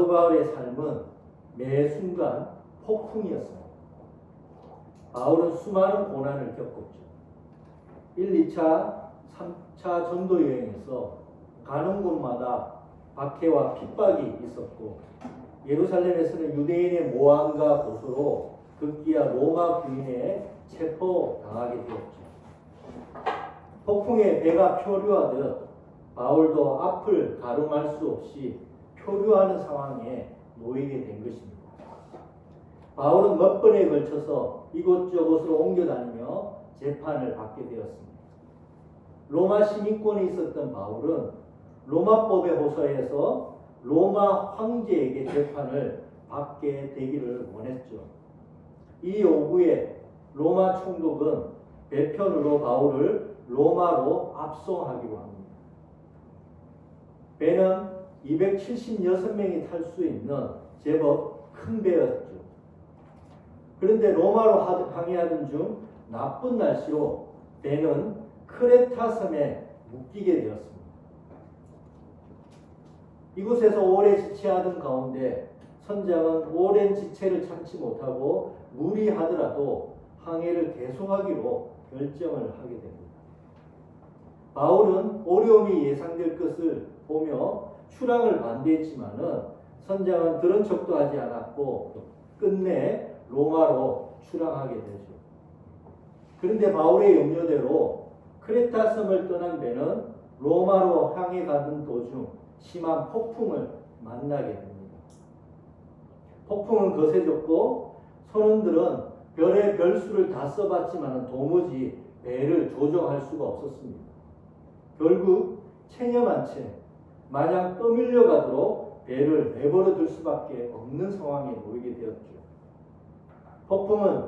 사도 바울의 삶은 매 순간 폭풍이었습니다. 바울은 수많은 고난을 겪었죠. 1, 2차, 3차 전도 여행에서 가는 곳마다 박해와 핍박이 있었고, 예루살렘에서는 유대인의 모함과 고소로 급기야 로마 군인에 체포당하게 되었죠. 폭풍에 배가 표류하듯 바울도 앞을 가름할 수 없이 표류하는 상황에 놓이게 된 것입니다. 바울은 몇 번에 걸쳐서 이곳저곳으로 옮겨다니며 재판을 받게 되었습니다. 로마 시민권이 있었던 바울은 로마법에 호소해서 로마 황제에게 재판을 받게 되기를 원했죠. 이 요구에 로마 총독은 배편으로 바울을 로마로 압송하기로 합니다. 배는 276명이 탈 수 있는 제법 큰 배였죠. 그런데 로마로 항해하던 중 나쁜 날씨로 배는 크레타 섬에 묶이게 되었습니다. 이곳에서 오래 지체하던 가운데 선장은 오랜 지체를 참지 못하고 무리하더라도 항해를 계속하기로 결정을 하게 됩니다. 바울은 어려움이 예상될 것을 보며 출항을 반대했지만은 선장은 들은 척도 하지 않았고 끝내 로마로 출항하게 되죠. 그런데 바울의 염려대로 크레타 섬을 떠난 배는 로마로 향해 가던 도중 심한 폭풍을 만나게 됩니다. 폭풍은 거세졌고 선원들은 별의 별수를 다 써봤지만 도무지 배를 조종할 수가 없었습니다. 결국 체념한 채 마냥 떠밀려 가도록 배를 내버려 둘 수밖에 없는 상황에 놓이게 되었죠. 폭풍은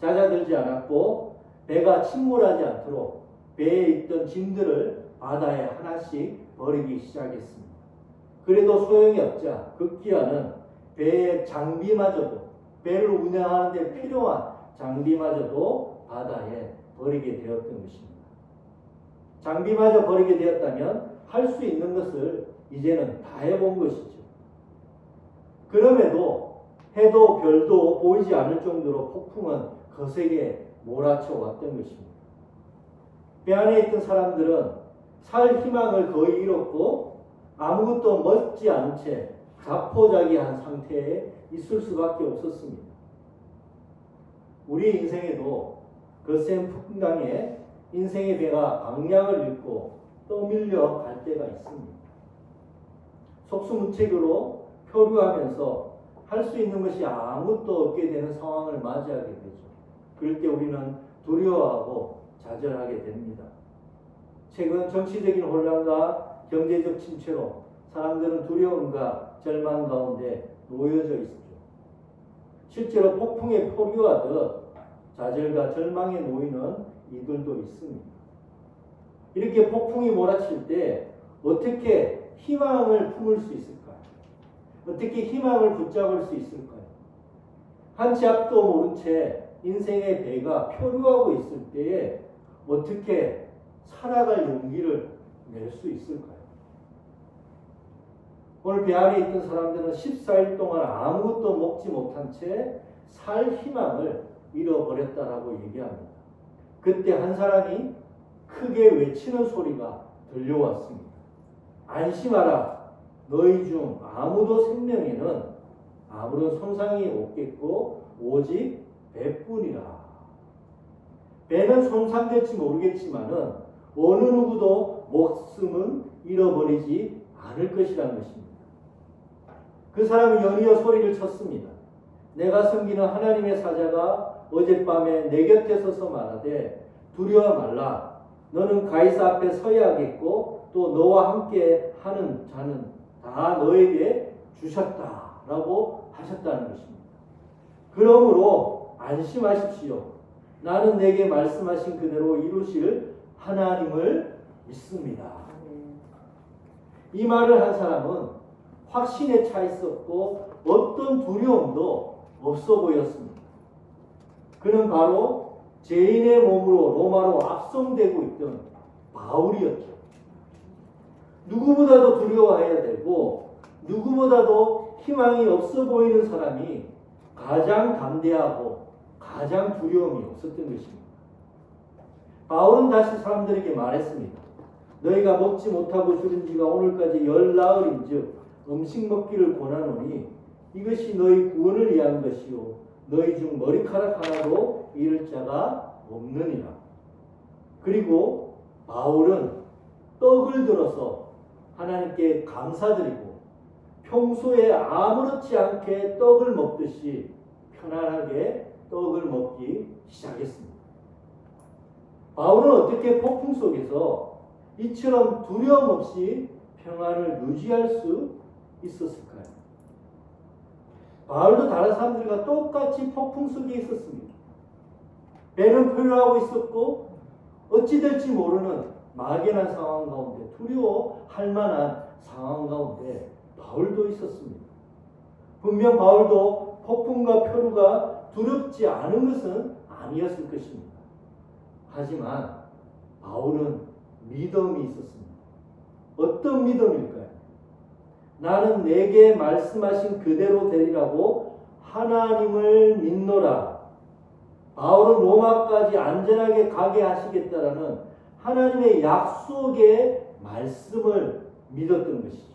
잦아들지 않았고 배가 침몰하지 않도록 배에 있던 짐들을 바다에 하나씩 버리기 시작했습니다. 그래도 소용이 없자 급기야는 배의 장비마저도, 배를 운행하는 데 필요한 장비마저도 바다에 버리게 되었던 것입니다. 장비마저 버리게 되었다면 할 수 있는 것을 이제는 다 해본 것이죠. 그럼에도 해도 별도 보이지 않을 정도로 폭풍은 거세게 몰아쳐 왔던 것입니다. 배 안에 있던 사람들은 살 희망을 거의 잃었고 아무것도 먹지 않은 채 자포자기한 상태에 있을 수밖에 없었습니다. 우리 인생에도 거센 풍랑에 인생의 배가 방향을 잃고 떠밀려 갈 때가 있습니다. 속수무책으로 표류하면서 할 수 있는 것이 아무것도 없게 되는 상황을 맞이하게 되죠. 그럴 때 우리는 두려워하고 좌절하게 됩니다. 최근 정치적인 혼란과 경제적 침체로 사람들은 두려움과 절망 가운데 놓여져 있죠. 실제로 폭풍에 포류하듯 좌절과 절망에 놓이는 이들도 있습니다. 이렇게 폭풍이 몰아칠 때 어떻게 희망을 품을 수 있을까요? 어떻게 희망을 붙잡을 수 있을까요? 한 치 앞도 모른 채 인생의 배가 표류하고 있을 때에 어떻게 살아갈 용기를 낼 수 있을까요? 오늘 배 안에 있던 사람들은 14일 동안 아무것도 먹지 못한 채 살 희망을 잃어버렸다라고 얘기합니다. 그때 한 사람이 크게 외치는 소리가 들려왔습니다. 안심하라. 너희 중 아무도 생명에는 아무런 손상이 없겠고 오직 배뿐이라. 배는 손상될지 모르겠지만은 어느 누구도 목숨은 잃어버리지 않을 것이라는 것입니다. 그 사람은 연이어 소리를 쳤습니다. 내가 섬기는 하나님의 사자가 어젯밤에 내 곁에 서서 말하되 두려워 말라. 너는 가이사 앞에 서야겠고 또 너와 함께 하는 자는 다 너에게 주셨다라고 하셨다는 것입니다. 그러므로 안심하십시오. 나는 내게 말씀하신 그대로 이루실 하나님을 믿습니다. 이 말을 한 사람은 확신에 차 있었고 어떤 두려움도 없어 보였습니다. 그는 바로 죄인의 몸으로 로마로 압송되고 있던 바울이었죠. 누구보다도 두려워해야 되고 누구보다도 희망이 없어 보이는 사람이 가장 담대하고 가장 두려움이 없었던 것입니다. 바울은 다시 사람들에게 말했습니다. 너희가 먹지 못하고 죽은 지가 오늘까지 10나흘인즉 음식 먹기를 권하노니 이것이 너희 구원을 위한 것이요 너희 중 머리카락 하나도 잃을 자가 없느니라. 그리고 바울은 떡을 들어서 하나님께 감사드리고 평소에 아무렇지 않게 떡을 먹듯이 편안하게 떡을 먹기 시작했습니다. 바울은 어떻게 폭풍 속에서 이처럼 두려움 없이 평안을 유지할 수 있었을까요? 바울도 다른 사람들과 똑같이 폭풍 속에 있었습니다. 배는 표류하고 있었고 어찌 될지 모르는 막연한 상황 가운데 두려워할 만한 상황 가운데 바울도 있었습니다. 분명 바울도 폭풍과 표류가 두렵지 않은 것은 아니었을 것입니다. 하지만 바울은 믿음이 있었습니다. 어떤 믿음일까요? 나는 내게 말씀하신 그대로 되리라고 하나님을 믿노라. 바울은 로마까지 안전하게 가게 하시겠다라는 하나님의 약속의 말씀을 믿었던 것이죠.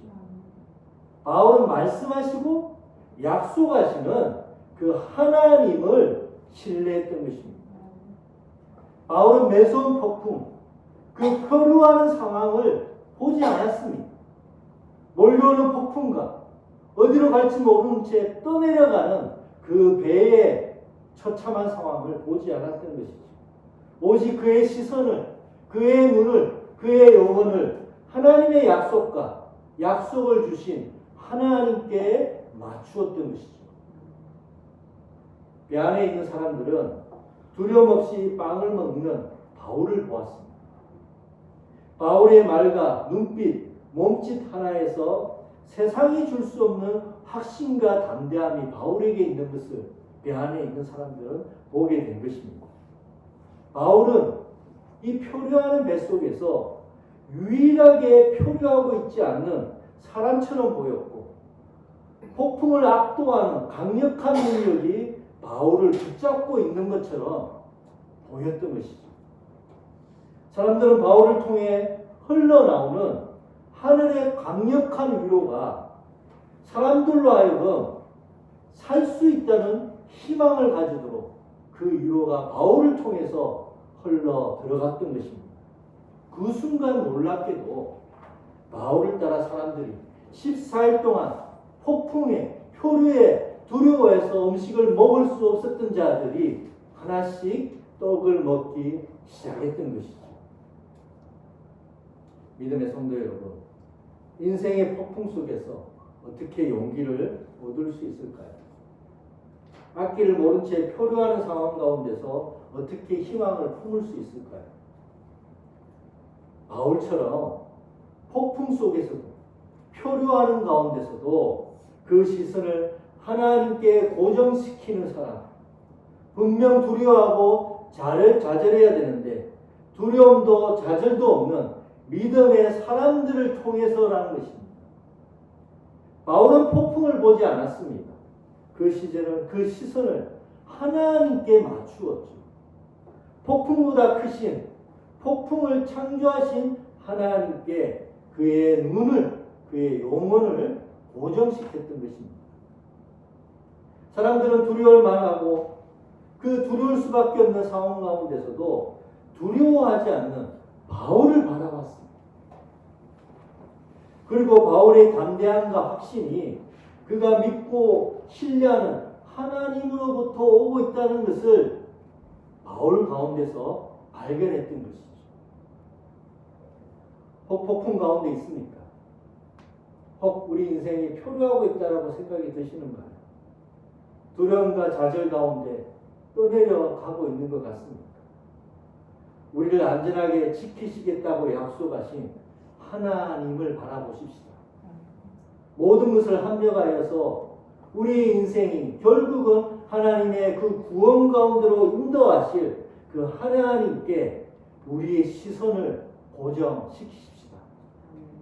바울은 말씀하시고 약속하시는 그 하나님을 신뢰했던 것입니다. 바울은 매서운 폭풍, 그 표류하는 상황을 보지 않았습니다. 몰려오는 폭풍과 어디로 갈지 모르는 채 떠내려가는 그 배의 처참한 상황을 보지 않았던 것이죠. 오직 그의 시선을, 그의 눈을, 그의 영혼을 하나님의 약속과 약속을 주신 하나님께 맞추었던 것이죠. 배 안에 있는 사람들은 두려움 없이 빵을 먹는 바울을 보았습니다. 바울의 말과 눈빛, 몸짓 하나에서 세상이 줄 수 없는 확신과 담대함이 바울에게 있는 것을 배 안에 있는 사람들은 보게 된 것입니다. 바울은 이 표류하는 배 속에서 유일하게 표류하고 있지 않는 사람처럼 보였고 폭풍을 압도하는 강력한 능력이 바울을 붙잡고 있는 것처럼 보였던 것이죠. 사람들은 바울을 통해 흘러나오는 하늘의 강력한 위로가 사람들로 하여금 살 수 있다는 희망을 가지도록 그 위로가 바울을 통해서 흘러 들어갔던 것입니다. 그 순간 놀랍게도 바울을 따라 사람들이 14일 동안 폭풍에 표류에 두려워해서 음식을 먹을 수 없었던 자들이 하나씩 떡을 먹기 시작했던 것이죠. 믿음의 성도 여러분, 인생의 폭풍 속에서 어떻게 용기를 얻을 수 있을까요? 앞길을 모른 채 표류하는 상황 가운데서 어떻게 희망을 품을 수 있을까요? 바울처럼 폭풍 속에서도 표류하는 가운데서도 그 시선을 하나님께 고정시키는 사람, 분명 두려워하고 좌절해야 되는데 두려움도 좌절도 없는 믿음의 사람들을 통해서라는 것입니다. 바울은 폭풍을 보지 않았습니다. 그 시선을 하나님께 맞추었죠. 폭풍보다 크신 폭풍을 창조하신 하나님께 그의 눈을, 그의 영혼을 고정시켰던 것입니다. 사람들은 두려울 만하고 그 두려울 수밖에 없는 상황 가운데서도 두려워하지 않는 바울을 바라봤습니다. 그리고 바울의 담대함과 확신이 그가 믿고 신뢰하는 하나님으로부터 오고 있다는 것을 바울 가운데서 발견했던 것이죠. 혹 폭풍 가운데 있습니까? 혹 우리 인생이 표류하고 있다라고 생각이 드시는가요? 두려움과 좌절 가운데 떠내려가고 있는 것 같습니까? 우리를 안전하게 지키시겠다고 약속하신 하나님을 바라보십시다. 모든 것을 합력하여서 우리 인생이 결국은 하나님의 그 구원 가운데로 인도하실 그 하나님께 우리의 시선을 고정시키십시다.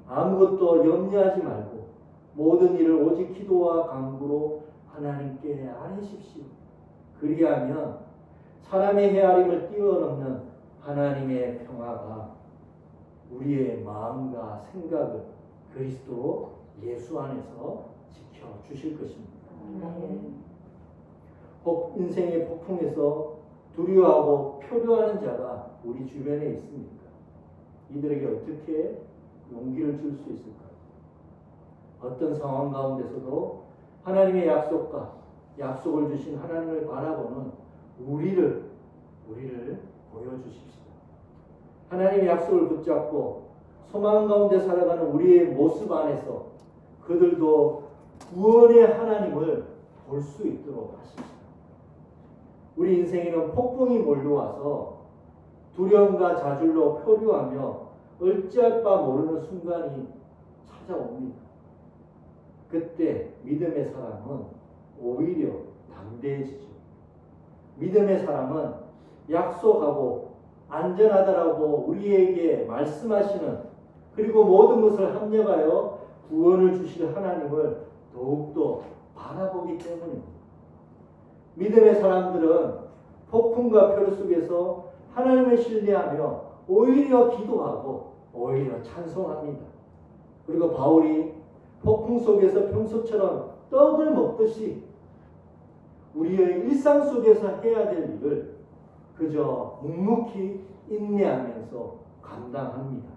아무것도 염려하지 말고 모든 일을 오직 기도와 간구로 하나님께 아뢰십시오. 그리하면 사람의 헤아림을 뛰어넘는 하나님의 평화가 우리의 마음과 생각을 그리스도 예수 안에서 지켜주실 것입니다. 인생의 폭풍에서 두려워하고 표류하는 자가 우리 주변에 있습니까? 이들에게 어떻게 용기를 줄 수 있을까요? 어떤 상황 가운데서도 하나님의 약속을 주신 하나님을 바라보는 우리를 보여주십시오. 하나님의 약속을 붙잡고 소망 가운데 살아가는 우리의 모습 안에서 그들도 구원의 하나님을 볼 수 있도록 하십시오. 우리 인생에는 폭풍이 몰려와서 두려움과 좌절로 표류하며 어찌할 바 모르는 순간이 찾아옵니다. 그때 믿음의 사람은 오히려 담대해지죠. 믿음의 사람은 약속하고 안전하다라고 우리에게 말씀하시는, 그리고 모든 것을 합력하여 구원을 주실 하나님을 더욱더 바라보기 때문입니다. 믿음의 사람들은 폭풍과 표류 속에서 하나님을 신뢰하며 오히려 기도하고 오히려 찬송합니다. 그리고 바울이 폭풍 속에서 평소처럼 떡을 먹듯이 우리의 일상 속에서 해야 될 일을 그저 묵묵히 인내하면서 감당합니다.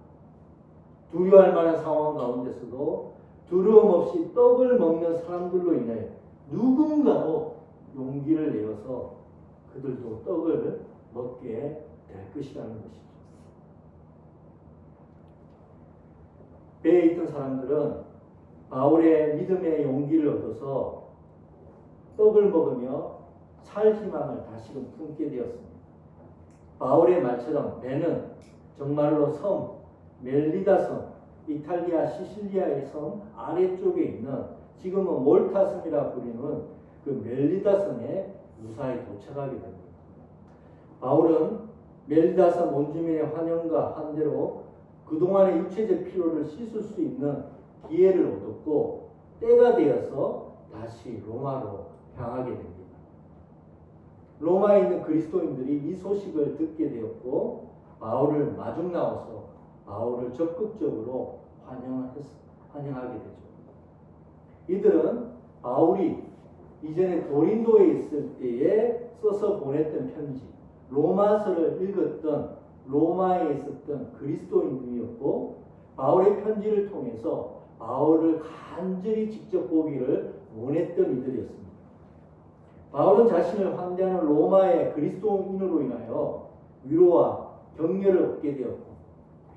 두려워할 만한 상황 가운데서도 두려움 없이 떡을 먹는 사람들로 인해 누군가도 용기를 내어서 그들도 떡을 먹게 될 것이라는 것이죠. 배에 있던 사람들은 바울의 믿음의 용기를 얻어서 떡을 먹으며 살 희망을 다시금 품게 되었습니다. 바울의 말처럼 배는 정말로 섬 멜리다 섬, 이탈리아 시실리아의 섬 아래쪽에 있는 지금은 몰타 섬이라 부르는 그 멜리다 섬에 무사히 도착하게 됩니다. 바울은 멜리다 섬 원주민의 환영과 환대로 그동안의 육체적 피로를 씻을 수 있는 기회를 얻었고 때가 되어서 다시 로마로 향하게 됩니다. 로마에 있는 그리스도인들이 이 소식을 듣게 되었고 바울을 마중 나와서 바울을 적극적으로 환영하게 되죠. 이들은 바울이 이전에 고린도에 있을 때에 써서 보냈던 편지, 로마서를 읽었던 로마에 있었던 그리스도인들이었고 바울의 편지를 통해서 바울을 간절히 직접 보기를 원했던 이들이었습니다. 바울은 자신을 환대하는 로마의 그리스도인으로 인하여 위로와 격려를 얻게 되었고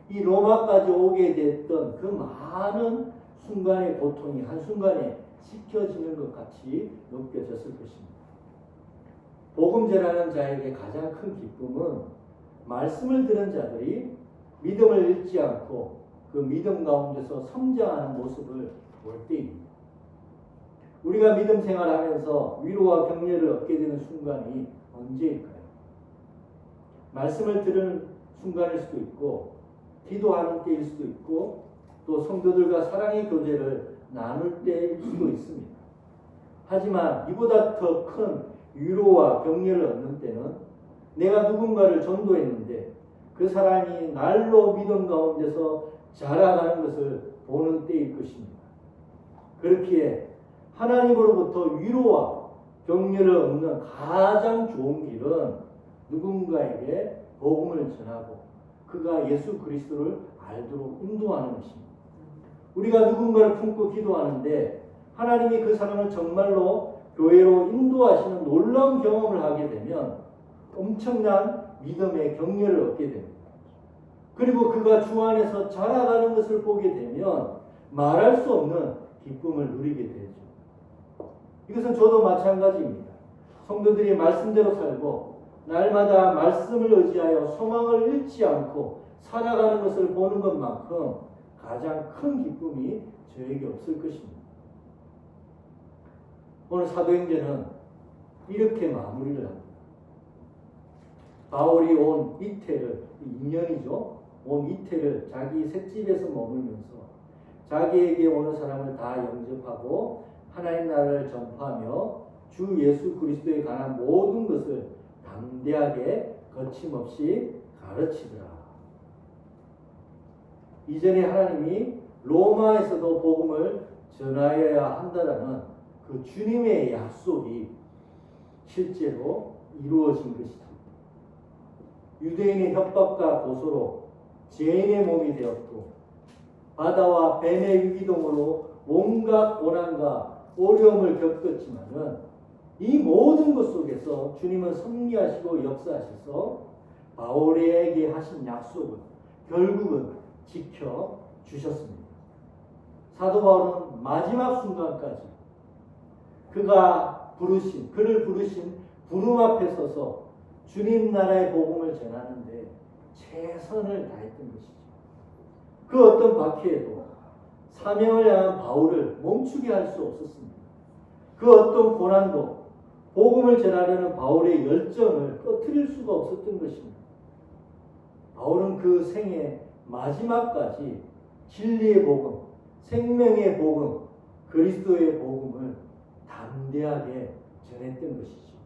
이 로마까지 오게 됐던 그 많은 순간의 고통이 한순간에 씻겨지는 것 같이 느껴졌을 것입니다. 복음 전하는 자에게 가장 큰 기쁨은 말씀을 들은 자들이 믿음을 잃지 않고 그 믿음 가운데서 성장하는 모습을 볼 때입니다. 우리가 믿음 생활하면서 위로와 격려를 얻게 되는 순간이 언제일까요? 말씀을 들은 순간일 수도 있고 기도하는 때일 수도 있고 또 성도들과 사랑의 교제를 나눌 때일 수도 있습니다. 하지만 이보다 더 큰 위로와 격려를 얻는 때는 내가 누군가를 전도했는데 그 사람이 날로 믿음 가운데서 자라가는 것을 보는 때일 것입니다. 그렇기에 하나님으로부터 위로와 격려를 얻는 가장 좋은 길은 누군가에게 복음을 전하고 그가 예수 그리스도를 알도록 인도하는 것입니다. 우리가 누군가를 품고 기도하는데 하나님이 그 사람을 정말로 교회로 인도하시는 놀라운 경험을 하게 되면 엄청난 믿음의 격려를 얻게 됩니다. 그리고 그가 주 안에서 자라가는 것을 보게 되면 말할 수 없는 기쁨을 누리게 되죠. 이것은 저도 마찬가지입니다. 성도들이 말씀대로 살고 날마다 말씀을 의지하여 소망을 잃지 않고 살아가는 것을 보는 것만큼 가장 큰 기쁨이 저에게 없을 것입니다. 오늘 사도행전은 이렇게 마무리를 합니다. 바울이 온 이태를, 2년이죠. 온 이태를 자기 셋집에서 머물면서 자기에게 오는 사람을 다 영접하고 하나님 나라를 전파하며 주 예수 그리스도에 관한 모든 것을 담대하게 거침없이 가르치더라. 이전에 하나님이 로마에서도 복음을 전하여야 한다라는 그 주님의 약속이 실제로 이루어진 것이다. 유대인의 협박과 고소로 죄인의 몸이 되었고 바다와 뱀의 유기동으로 온갖 고난과 어려움을 겪었지만은 이 모든 것 속에서 주님은 섭리하시고 역사하셔서 바울에게 하신 약속을 결국은 지켜주셨습니다. 사도 바울은 마지막 순간까지 그를 부르신 부름 앞에 서서 주님 나라의 복음을 전하는데 최선을 다했던 것이죠. 그 어떤 박해에도 사명을 향한 바울을 멈추게 할 수 없었습니다. 그 어떤 고난도 복음을 전하려는 바울의 열정을 꺼트릴 수가 없었던 것입니다. 바울은 그 생애 마지막까지 진리의 복음, 생명의 복음, 그리스도의 복음을 담대하게 전했던 것이죠.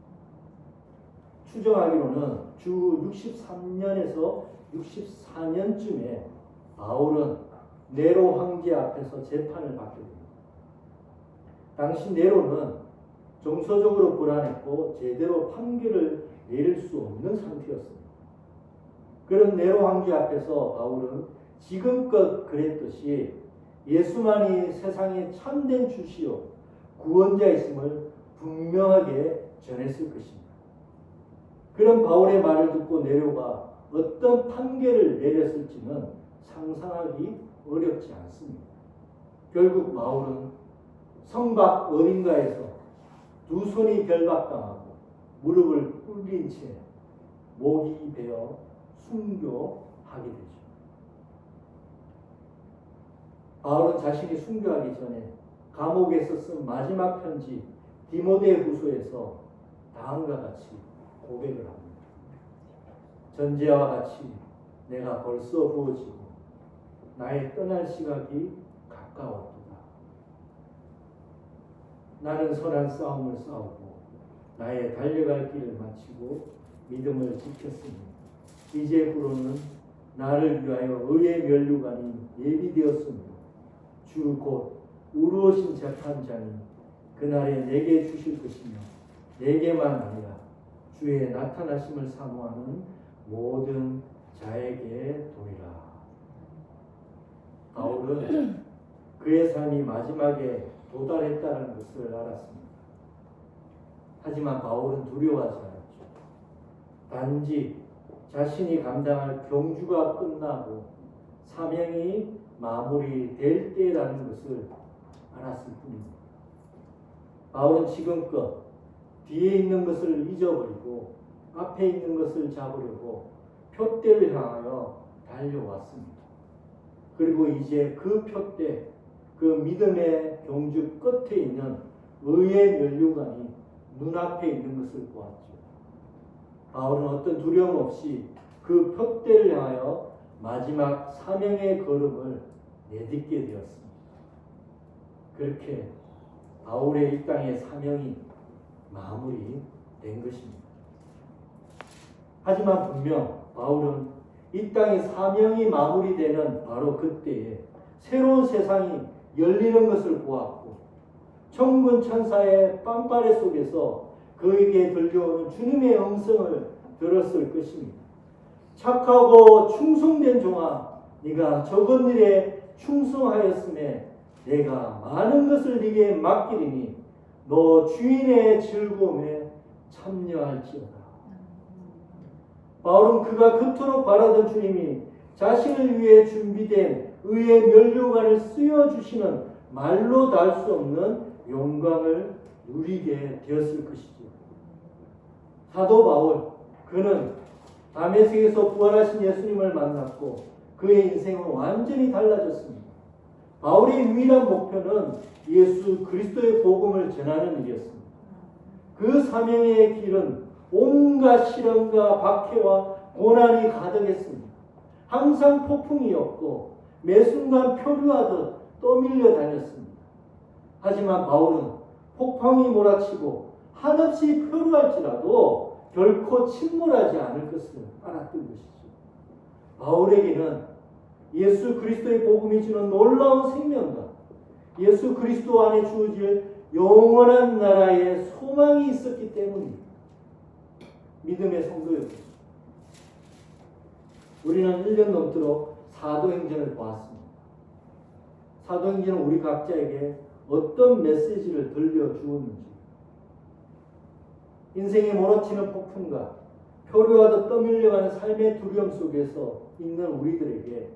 추정하기로는 주 63년에서 64년쯤에 바울은 네로 황제 앞에서 재판을 받게 됩니다. 당시 네로는 정서적으로 불안했고 제대로 판결을 내릴 수 없는 상태였습니다. 그런 네로 황제 앞에서 바울은 지금껏 그랬듯이 예수만이 세상의 참된 주시요 구원자이심을 분명하게 전했을 것입니다. 그런 바울의 말을 듣고 네로가 어떤 판결을 내렸을지는 상상하기 어렵지 않습니다. 결국 바울은 성곽 어딘가에서 두 손이 결박당하고 무릎을 꿇린 채 목이 베어 순교하게 되죠. 바울은 자신이 순교하기 전에 감옥에서 쓴 마지막 편지 디모데 후서에서 다음과 같이 고백을 합니다. 전제와 같이 내가 벌써 부어지고 나의 떠날 시각이 가까웠도다. 나는 선한 싸움을 싸우고 나의 달려갈 길을 마치고 믿음을 지켰으니 이제부로는 나를 위하여 의의 면류관이 예비되었으므로 주 곧 의로우신 재판장이 그날에 내게 주실 것이며 내게만 아니라 주의 나타나심을 사모하는 모든 자에게 도리라. 바울은 그의 삶이 마지막에 도달했다는 것을 알았습니다. 하지만 바울은 두려워하지 않았죠. 단지 자신이 감당할 경주가 끝나고 사명이 마무리될 때라는 것을 알았을 뿐입니다. 바울은 지금껏 뒤에 있는 것을 잊어버리고 앞에 있는 것을 잡으려고 표대를 향하여 달려왔습니다. 그리고 이제 그 표대, 그 믿음의 경주 끝에 있는 의의 면류관이 눈앞에 있는 것을 보았죠. 바울은 어떤 두려움 없이 그 표대를 향하여 마지막 사명의 걸음을 내딛게 되었습니다. 그렇게 바울의 이 땅의 사명이 마무리된 것입니다. 하지만 분명 바울은 이 땅의 사명이 마무리되는 바로 그때에 새로운 세상이 열리는 것을 보았고 천군 천사의 빵빠레 속에서 그에게 들려오는 주님의 음성을 들었을 것입니다. 착하고 충성된 종아, 네가 적은 일에 충성하였음에 내가 많은 것을 네게 맡기리니 너 주인의 즐거움에 참여할지어다. 바울은 그가 그토록 바라던 주님이 자신을 위해 준비된 의의 면류관을 쓰여주시는 말로 닿을 수 없는 영광을 누리게 되었을 것이죠. 사도 바울, 그는 다메섹에서 부활하신 예수님을 만났고 그의 인생은 완전히 달라졌습니다. 바울의 유일한 목표는 예수 그리스도의 복음을 전하는 일이었습니다. 그 사명의 길은 온갖 시련과 박해와 고난이 가득했습니다. 항상 폭풍이었고 매 순간 표류하듯 떠밀려 다녔습니다. 하지만 바울은 폭풍이 몰아치고 한없이 표류할지라도 결코 침몰하지 않을 것을 알았던 것이죠. 바울에게는 예수 그리스도의 복음이 주는 놀라운 생명과 예수 그리스도 안에 주어질 영원한 나라의 소망이 있었기 때문입니다. 믿음의 성도였습니다. 우리는 1년 넘도록 사도행전을 보았습니다. 사도행전은 우리 각자에게 어떤 메시지를 들려주었는지, 인생에 몰아치는 폭풍과 표류하듯 떠밀려가는 삶의 두려움 속에서 있는 우리들에게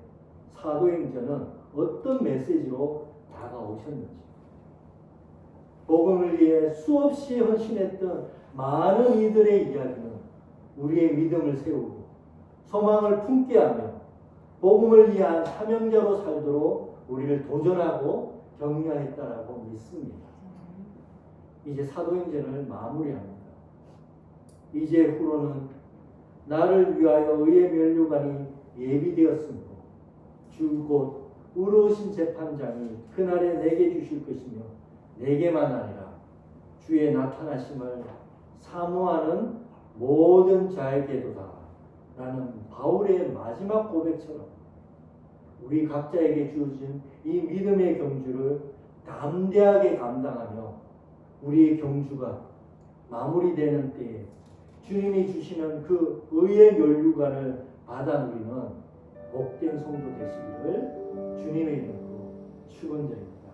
사도행전은 어떤 메시지로 다가오셨는지, 복음을 위해 수없이 헌신했던 많은 이들의 이야기는 우리의 믿음을 세우고 소망을 품게 하며 복음을 위한 사명자로 살도록 우리를 도전하고 격려했다라고 믿습니다. 이제 사도행전을 마무리합니다. 이제 후로는 나를 위하여 의의 면류관이 예비되었으므로 주 곧 의로우신 재판장이 그날에 내게 주실 것이며 내게만 아니라 주의 나타나심을 사모하는 모든 자에게도다 라는 바울의 마지막 고백처럼 우리 각자에게 주어진 이 믿음의 경주를 담대하게 감당하며 우리의 경주가 마무리되는 때에 주님이 주시는 그 의의 면류관을 받아 누리는 복된 성도 되시기를 주님의 이름으로 축원드립니다.